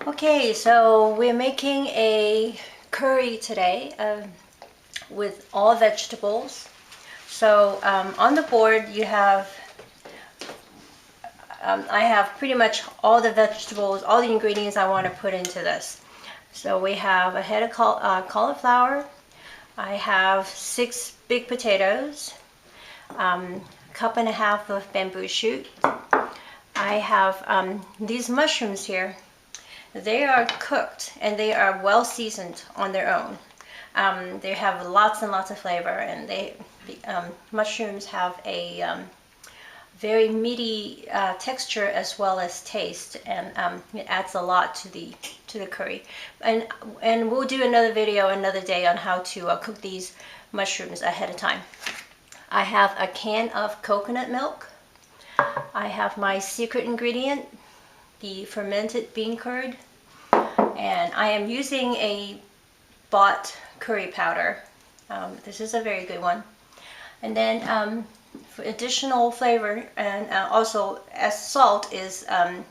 Okay, so we're making a curry today with all vegetables. So on the board you have, I have pretty much all the vegetables, all the ingredients I want to put into this. So we have a head of cauliflower. I have 6 big potatoes, a cup and a half of bamboo shoot. I have these mushrooms here. They are cooked and they are well seasoned on their own. They have lots and lots of flavor, and the mushrooms have a very meaty texture as well as taste, and it adds a lot to the curry. And we'll do another video another day on how to cook these mushrooms ahead of time. I have a can of coconut milk. I have my secret ingredient, the fermented bean curd, and I am using a bought curry powder. This is a very good one. And then for additional flavor and also as salt is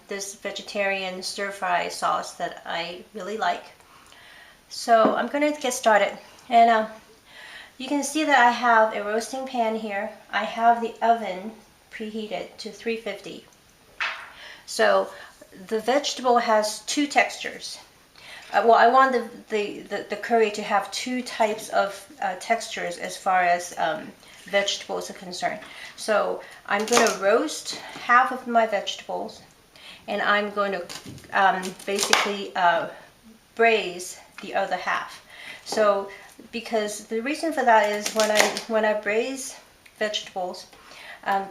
this vegetarian stir-fry sauce that I really like. So I'm going to get started, and you can see that I have a roasting pan here. I have the oven preheated to 350. So the vegetable has 2 textures. Well, I want the curry to have 2 types of textures as far as vegetables are concerned. So I'm going to roast half of my vegetables, and I'm going to basically braise the other half. So because the reason for that is when I braise vegetables,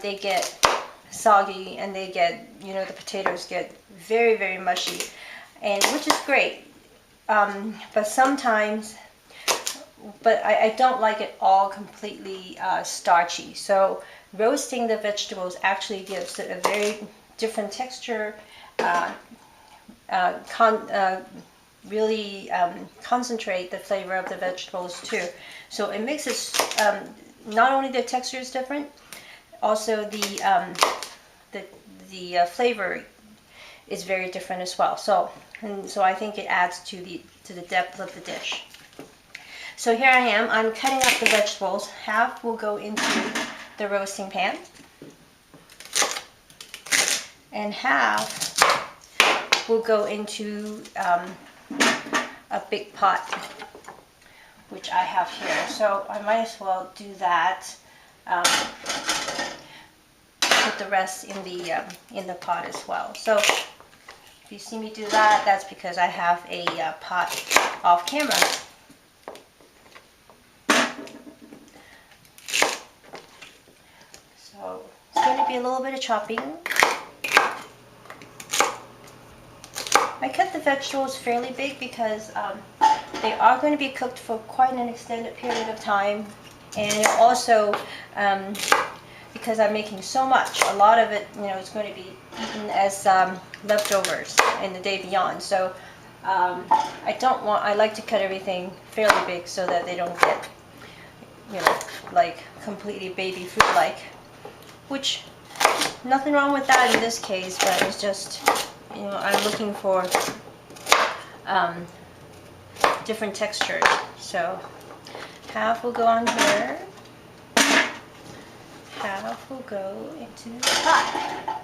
they get soggy, and they get, the potatoes get very, very mushy, and which is great. But sometimes, I don't like it all completely starchy. So roasting the vegetables actually gives it a very different texture, really concentrate the flavor of the vegetables too. So it makes it, not only the texture is different, also the flavor is very different as well. So I think it adds to the depth of the dish. So here I am. I'm cutting up the vegetables. Half will go into the roasting pan, and half will go into a big pot, which I have here. So I might as well do that. Put the rest in the pot as well. So if you see me do that, that's because I have a pot off camera. So it's going to be a little bit of chopping. I cut the vegetables fairly big because they are going to be cooked for quite an extended period of time, and also because I'm making so much, a lot of it, is going to be eaten as leftovers in the day beyond. So I like to cut everything fairly big so that they don't get, like completely baby food like, which nothing wrong with that in this case, but it's just, I'm looking for different textures. So half will go on here. Half will go into the pot.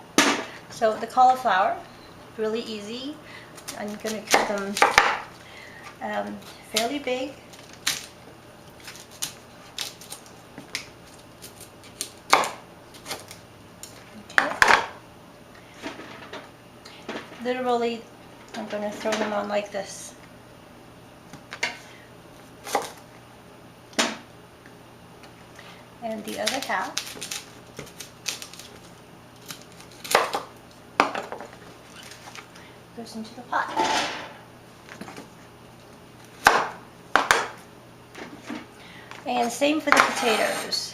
So the cauliflower, really easy. I'm going to cut them fairly big. Okay. Literally, I'm going to throw them on like this. And the other half goes into the pot. And same for the potatoes.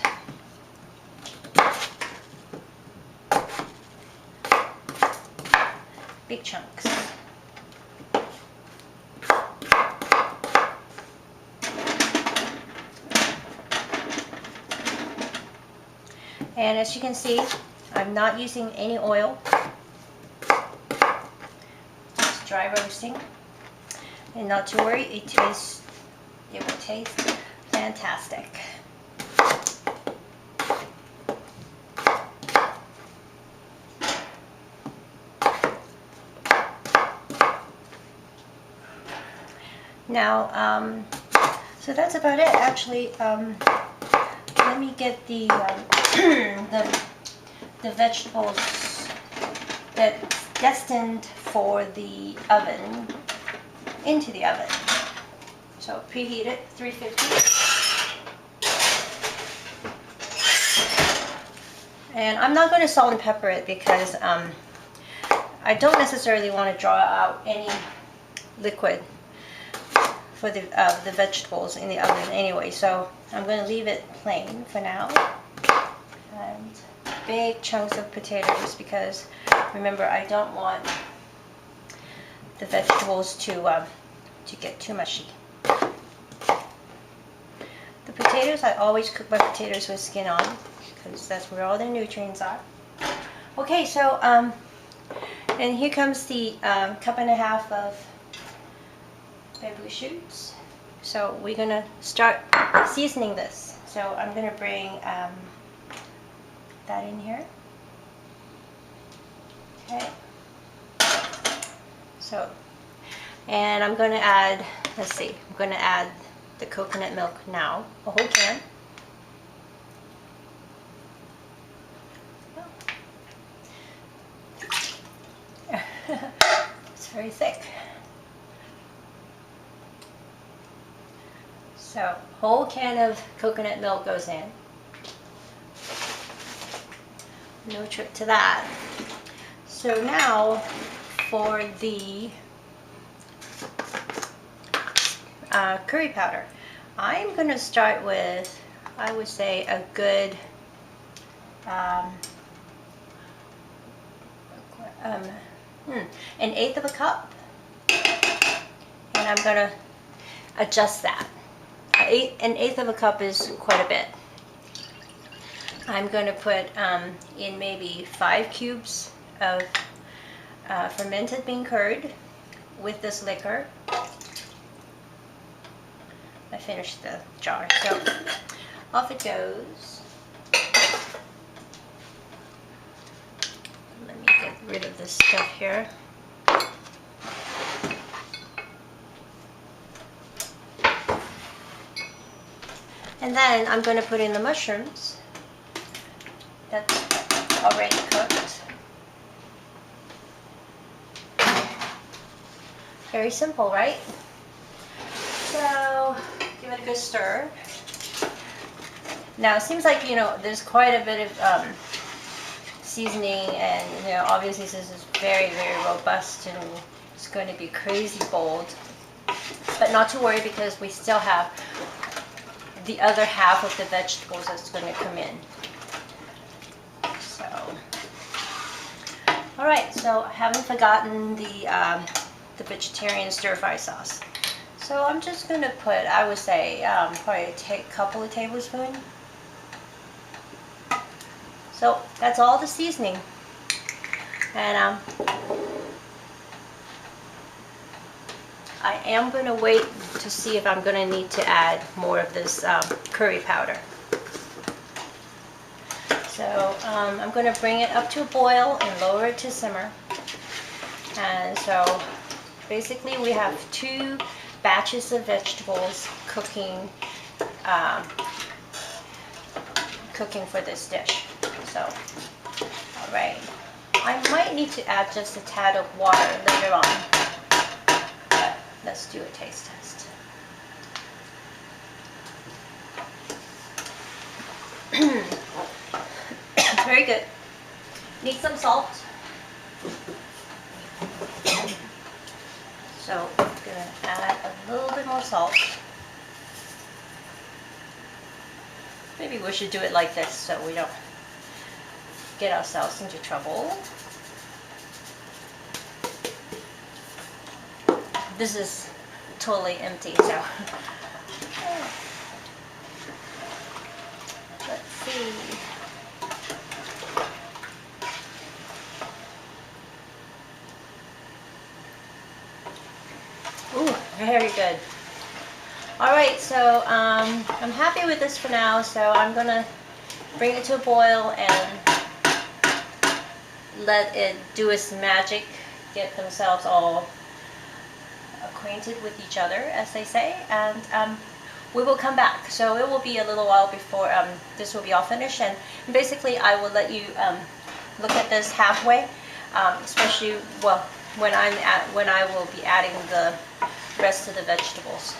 Big chunks. And as you can see, I'm not using any oil. Just dry roasting. And not to worry, it will taste fantastic. Now, so that's about it. Actually, let me get the the vegetables that's destined for the oven into the oven. So preheat it 350. And I'm not going to salt and pepper it because I don't necessarily want to draw out any liquid for the vegetables in the oven anyway. So I'm going to leave it plain for now. And big chunks of potatoes because remember I don't want the vegetables to get too mushy. The potatoes, I always cook my potatoes with skin on because that's where all the nutrients are. Okay, so and here comes the 1.5 cups of bamboo shoots. So we're gonna start seasoning this. So I'm gonna bring that in here. Okay. So, and I'm gonna add, let's see, I'm gonna add the coconut milk now, a whole can. It's very thick. So, whole can of coconut milk goes in. No trick to that. So now for the curry powder. I'm going to start with, I would say, a good an eighth of a cup. And I'm going to adjust that. An eighth of a cup is quite a bit. I'm going to put in maybe 5 cubes of fermented bean curd with this liquor. I finished the jar, so off it goes. Let me get rid of this stuff here. And then I'm going to put in the mushrooms that's already cooked. Very simple, right? So give it a good stir. Now it seems like, you know, there's quite a bit of seasoning, and you know, obviously this is very, very robust and it's going to be crazy bold. But not to worry because we still have the other half of the vegetables that's going to come in. So, all right. So I haven't forgotten the vegetarian stir-fry sauce. So I'm just going to put, I would say, probably a couple of tablespoons. So that's all the seasoning. And I am going to wait to see if I'm going to need to add more of this curry powder. So I'm going to bring it up to a boil and lower it to simmer. And so basically we have 2 batches of vegetables cooking for this dish. So, all right. I might need to add just a tad of water later on. But let's do a taste test. Very good. Need some salt. So I'm going to add a little bit more salt. Maybe we should do it like this so we don't get ourselves into trouble. This is totally empty, so let's see. Very good. All right, so I'm happy with this for now. So I'm gonna bring it to a boil and let it do its magic, get themselves all acquainted with each other, as they say, and we will come back. So it will be a little while before this will be all finished, and basically I will let you look at this halfway, especially well when I will be adding the rest of the vegetables.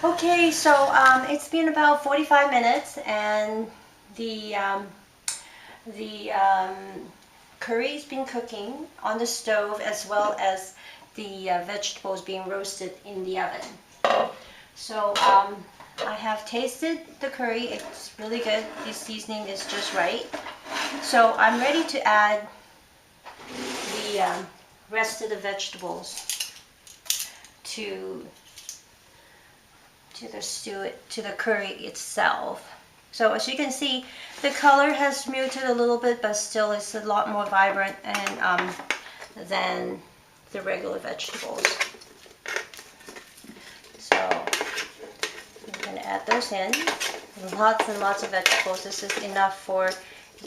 Okay, so it's been about 45 minutes, and the curry's been cooking on the stove, as well as the vegetables being roasted in the oven. So I have tasted the curry. It's really good. The seasoning is just right. So I'm ready to add the rest of the vegetables to the stew, to the curry itself. So as you can see, the color has muted a little bit, but still it's a lot more vibrant and than the regular vegetables. So I'm going to add those in. Lots and lots of vegetables. This is enough for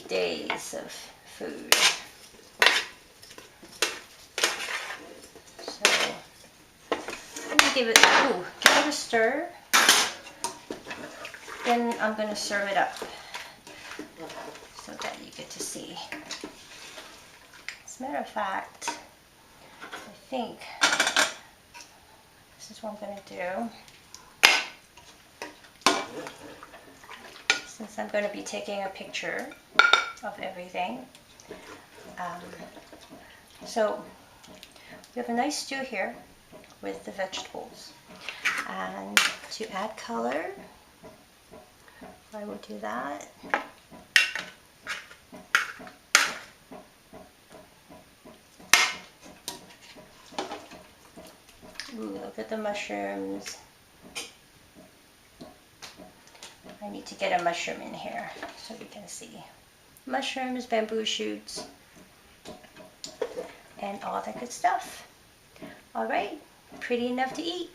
days of food. So let me give it a stir. Then I'm going to serve it up so that you get to see. As a matter of fact, I think this is what I'm going to do. Since I'm going to be taking a picture of everything. So we have a nice stew here with the vegetables. And to add color, I will do that. Ooh, look at the mushrooms. I need to get a mushroom in here so we can see. Mushrooms, bamboo shoots, and all that good stuff. All right, pretty enough to eat.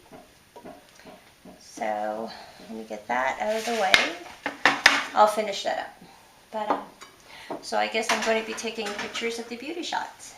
So let me get that out of the way. I'll finish that up. But so I guess I'm going to be taking pictures of the beauty shots.